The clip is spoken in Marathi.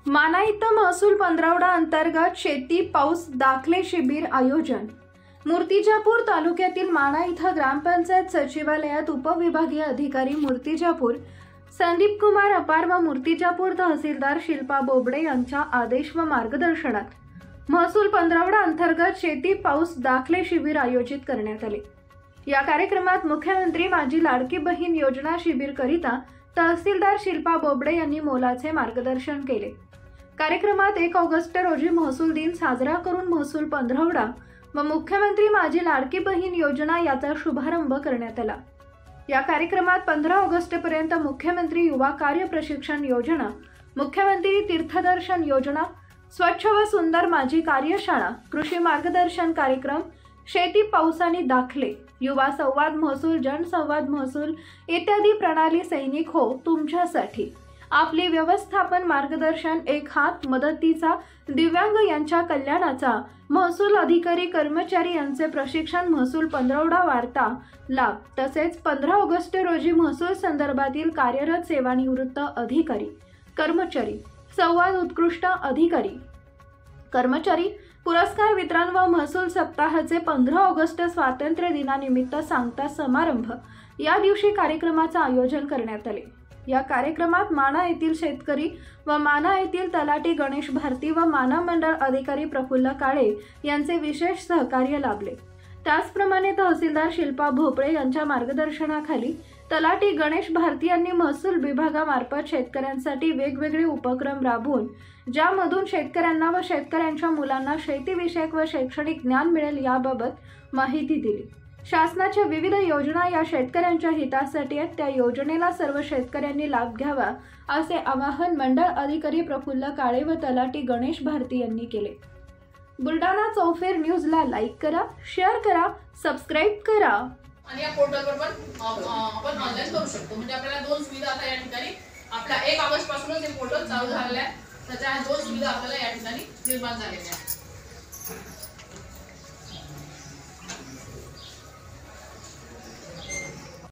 माना इथं महसूल पंधरवडा अंतर्गत शेती पाऊस दाखले शिबिर आयोजन। मूर्तिजापूर तालुक्यातील माना इथं ग्रामपंचायत सचिवालयात उपविभागीय अधिकारी मूर्तिजापूर संदीप कुमार अपार व मूर्तिजापूर तहसीलदार शिल्पा बोबडे यांच्या आदेश व मार्गदर्शनात महसूल पंधरवडा अंतर्गत शेती पाऊस दाखले शिबिर आयोजित करण्यात आले। या कार्यक्रमात मुख्यमंत्री माझी लाडकी बहीण योजना शिबिर करिता तहसीलदार शिल्पा बोबडे यांनी मोलाचे मार्गदर्शन केले। कार्यक्रमात 1 ऑगस्ट रोजी महसूल दिन साजरा करून महसूल पंधरवडा व मुख्यमंत्री माझी लाडकी बहीण योजना याचा शुभारंभ करण्यात आला। या कार्यक्रमात 15 ऑगस्ट पर्यंत मुख्यमंत्री युवा कार्य प्रशिक्षण योजना, मुख्यमंत्री तीर्थदर्शन योजना, स्वच्छ व सुंदर माझी कार्यशाळा, कृषी मार्गदर्शन कार्यक्रम, शेती पाऊस आणि दाखले, युवा संवाद महसूल, जनसंवाद महसूल इत्यादी प्रणाली सैनिक हो तुमच्यासाठी आपली व्यवस्थापन मार्गदर्शन, एक हात मदतीचा, दिव्यांग यांच्या कल्याणाचा, महसूल अधिकारी कर्मचारी यांचे प्रशिक्षण, महसूल पंधरवडा वार्ता लाभ, तसेच 15 ऑगस्ट रोजी महसूल संदर्भातील कार्यरत सेवानिवृत्त अधिकारी कर्मचारी संवाद, उत्कृष्ट अधिकारी कर्मचारी पुरस्कार वितरण व महसूल सप्ताहाचे 15 ऑगस्ट स्वातंत्र्य दिनानिमित्त सांगता समारंभ या दिवशी कार्यक्रमाचे आयोजन करण्यात आले। या कार्यक्रमात माना येथील शेतकरी व माना येथील तलाठी गणेश भारती व माना मंडळ अधिकारी प्रफुल्ल काळे यांचे विशेष सहकार्य लाभले। त्याचप्रमाणे तहसीलदार शिल्पा भोपळे यांच्या मार्गदर्शनाखाली तलाठी गणेश भारती यांनी महसूल विभागामार्फत शेतकऱ्यांसाठी वेगवेगळे उपक्रम राबवून ज्यामधून शेतकऱ्यांना व शेतकऱ्यांच्या मुलांना शेतीविषयक व शैक्षणिक ज्ञान मिळेल याबाबत माहिती दिली। शासनाच्या विविध योजना या शेतकऱ्यांच्या हितासाठी आहेत, त्या योजनेला सर्व शेतकऱ्यांनी लाभ घ्यावा असे आवाहन मंडळ अधिकारी प्रफुल्ल काळे व तलाठी गणेश भारती यांनी केले। बुलढाणा चौफेर न्यूजला लाईक करा, शेअर करा, सबस्क्राईब करा आणि या पोर्टलवर पण आपण ऑनलाईन करू शकतो। म्हणजे आपल्याला 2 सुविधा आता या ठिकाणी आपला 1 ऑगस्ट पासूनच हे पोर्टल चालू झालेला आहे, त्याच्या 2 सुविधा आपल्याला या ठिकाणी निर्माण झालेल्या आहेत।